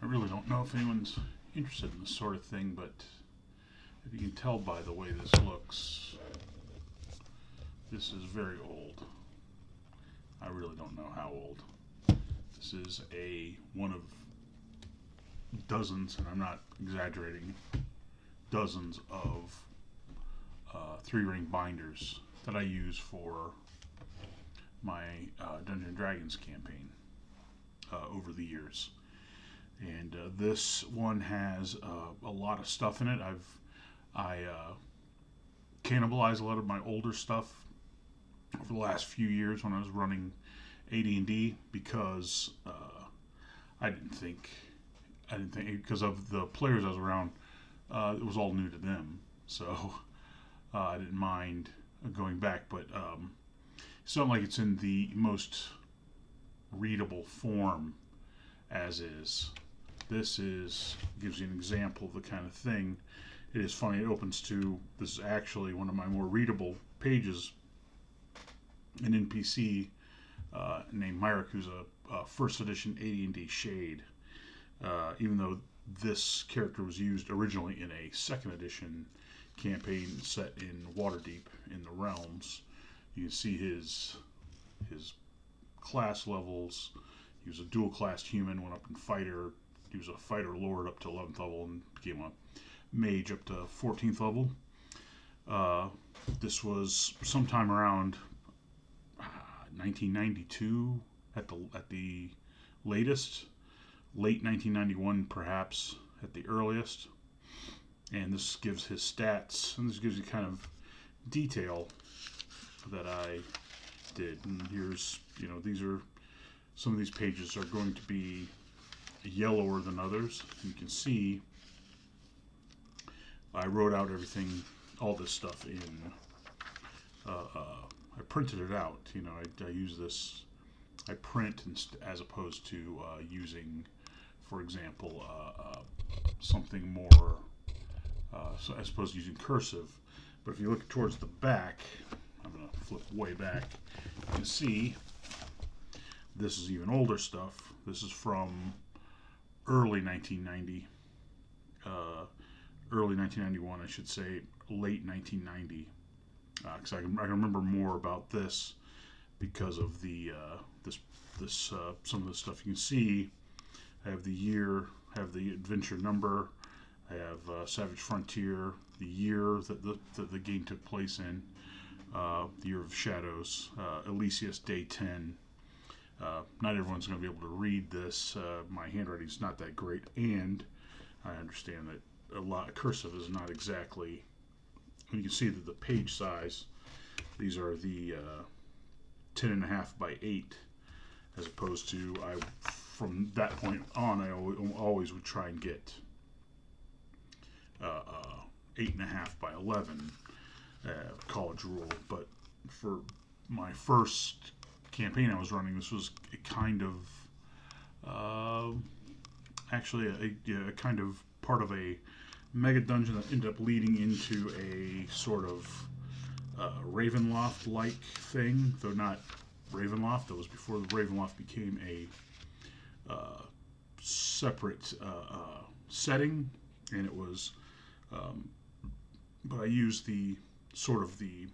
really don't know if anyone's interested in this sort of thing, but if you can tell by the way this looks, this is very old. I really don't know how old. This is one of dozens, and I'm not exaggerating, dozens of three-ring binders that I use for my Dungeons and Dragons campaign over the years. And this one has a lot of stuff in it. I cannibalized a lot of my older stuff over the last few years when I was running AD&D because I didn't think because of the players I was around, it was all new to them. So I didn't mind going back, but it's not like it's in the most readable form as is. This gives you an example of the kind of thing. It is funny. It opens to, this is actually one of my more readable pages. An NPC named Myrick, who's a first edition AD&D Shade. Even though this character was used originally in a second edition campaign set in Waterdeep in the Realms, you can see his class levels. He was a dual classed human, went up in fighter. He was a fighter lord up to 11th level and became a mage up to 14th level. This was sometime around 1992 at the latest, late 1991 perhaps at the earliest. And this gives his stats, and this gives you kind of detail that I did. And here's, these are, some of these pages are going to be yellower than others. You can see I wrote out everything, all this stuff in, I printed it out. I use this, I print as opposed to using, for example, something more, so as opposed to using cursive. But if you look towards the back, I'm going to flip way back, you can see this is even older stuff. This is from early 1990, early 1991, I should say, late 1990. Because I can remember more about this because of the some of the stuff you can see. I have the year, I have the adventure number, I have Savage Frontier, the year that the game took place in, the Year of Shadows, Elysius Day 10. Not everyone's going to be able to read this. My handwriting's not that great, and I understand that a lot of cursive is not exactly. You can see that the page size. These are the 10.5 by 8, as opposed to from that point on I always would try and get 8.5 by 11 college rule. But for my first campaign I was running, this was a kind of actually a kind of part of a mega dungeon that ended up leading into a sort of Ravenloft-like thing, though not Ravenloft. That was before the Ravenloft became a separate setting, and it was. But I used the sort of the,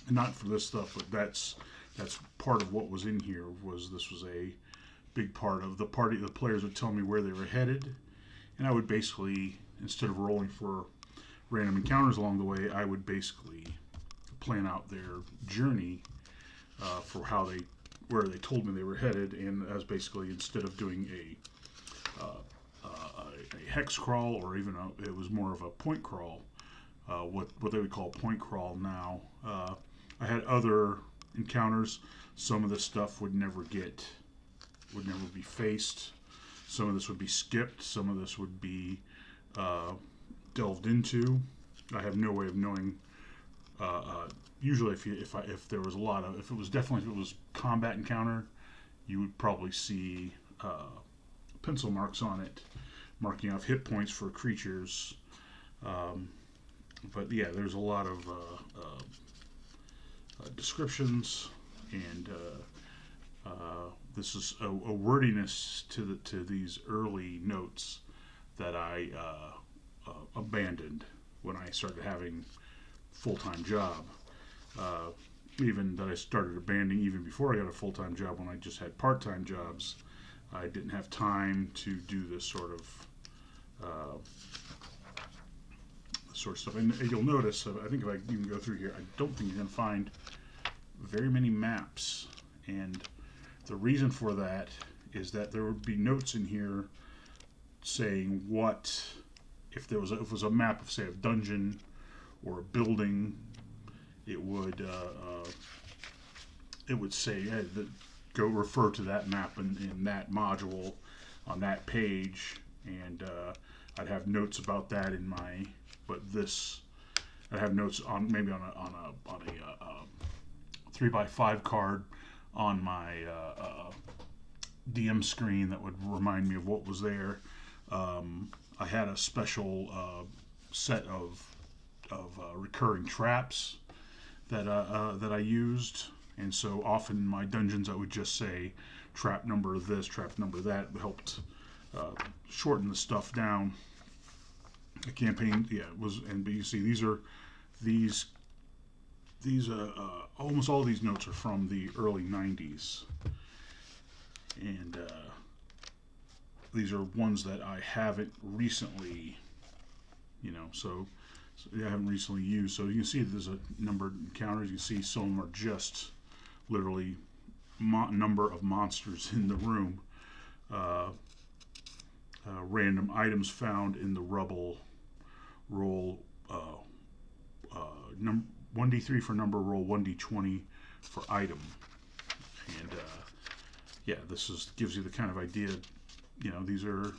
not for this stuff, but that's part of what was in here. This was a big part of the party. The players would tell me where they were headed, and I would basically, instead of rolling for random encounters along the way, I would basically plan out their journey for where they told me they were headed, and as basically, instead of doing a hex crawl, or even it was more of a point crawl, what they would call point crawl now. I had other encounters. Some of this stuff would never be faced. Some of this would be skipped. Some of this would be delved into. I have no way of knowing. Usually, if there was a lot of, if it was combat encounter, you would probably see pencil marks on it, marking off hit points for creatures. But yeah, there's a lot of descriptions, and This is a wordiness to these early notes that I abandoned when I started having full-time job. Uh, Even that I started abandoning even before I got a full-time job when I just had part-time jobs. I didn't have time to do this sort of stuff. And you'll notice, I think if I even go through here, I don't think you're going to find very many maps. And the reason for that is that there would be notes in here saying what, if there was if it was a map of, say, a dungeon or a building, it would say, hey, go refer to that map in that module on that page, and I'd have notes about that in my. But this, I'd have notes on maybe on a 3x5 card on my DM screen that would remind me of what was there. I had a special set of recurring traps that I used, and so often in my dungeons I would just say trap number this, trap number that. It helped shorten the stuff down. The campaign, yeah, was, but you see these almost all these notes are from the early '90s, and these are ones that I haven't recently, so I haven't recently used. So you can see there's a number of encounters. You see some of them are just literally number of monsters in the room. Random items found in the rubble. Roll 1d3 for number. Roll 1d20 for item. And this gives you the kind of idea. These are.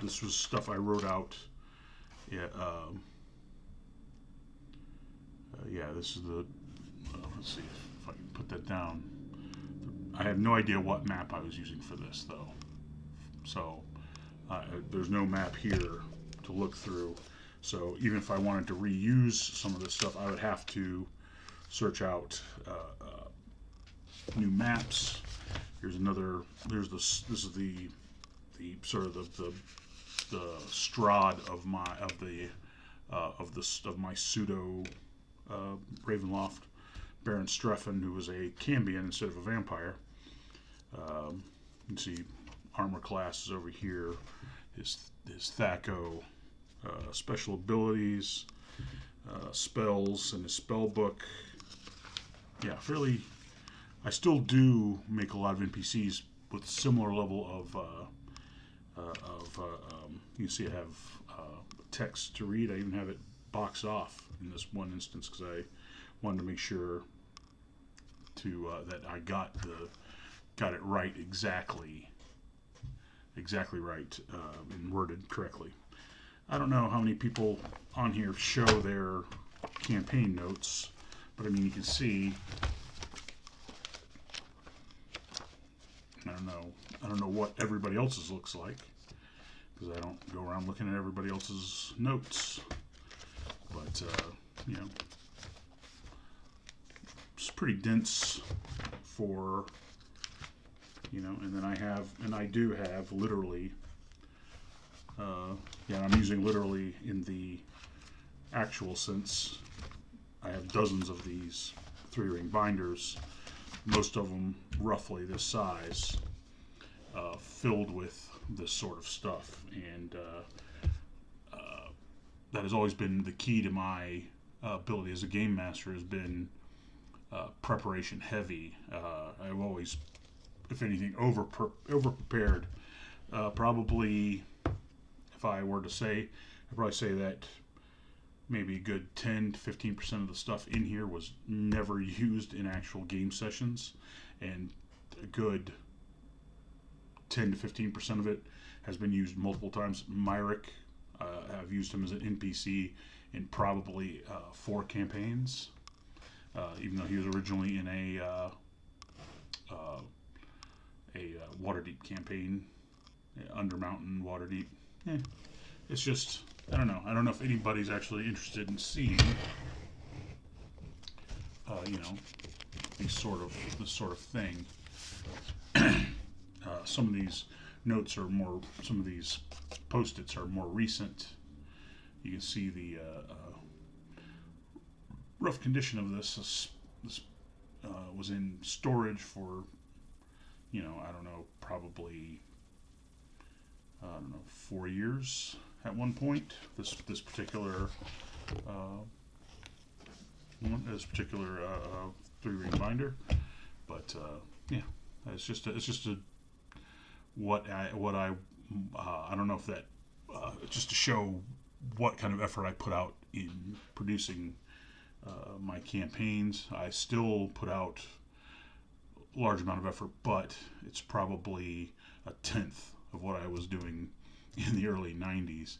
This was stuff I wrote out. Yeah. This is the. Let's see if I can put that down. I have no idea what map I was using for this, though. So there's no map here to look through. So even if I wanted to reuse some of this stuff, I would have to search out new maps. Here's another. There's this. This is the sort of the Strahd of my pseudo Ravenloft Baron Streffen, who was a Cambion instead of a vampire. You can see armor classes over here. His Thaco special abilities, spells, and his spell book. Yeah, fairly. I still do make a lot of NPCs with similar level of. You can see I have text to read. I even have it boxed off in this one instance because I wanted to make sure that I got it right exactly right and worded correctly. I don't know how many people on here show their campaign notes, but I mean you can see. I don't know what everybody else's looks like because I don't go around looking at everybody else's notes. But it's pretty dense for and then I do have literally. I'm using literally in the actual sense. I have dozens of these 3-ring binders, most of them roughly this size, filled with this sort of stuff, and that has always been the key to my ability as a game master. Has been preparation heavy. I've always, if anything, over prepared. Probably, if I were to say, I'd probably say that maybe a good 10 to 15% of the stuff in here was never used in actual game sessions, and a good 10 to 15% of it has been used multiple times. Myrick, I've used him as an NPC in probably 4 campaigns, even though he was originally in a Waterdeep campaign, Undermountain Waterdeep. It's just, I don't know. I don't know if anybody's actually interested in seeing, this sort of thing. Some of these notes are more, some of these post-its are more recent. You can see the rough condition of this. This was in storage for, I don't know, probably, 4 years at one point. This particular three-ring binder, but yeah, it's just a I don't know if that just to show what kind of effort I put out in producing my campaigns. I still put out a large amount of effort, but it's probably a tenth of what I was doing in the early 90s.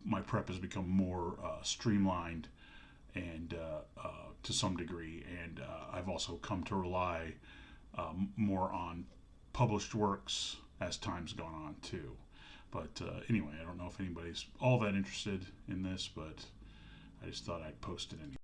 My prep has become more streamlined and to some degree, and I've also come to rely more on published works as time's gone on too. But anyway, I don't know if anybody's all that interested in this, but I just thought I'd post it anyway.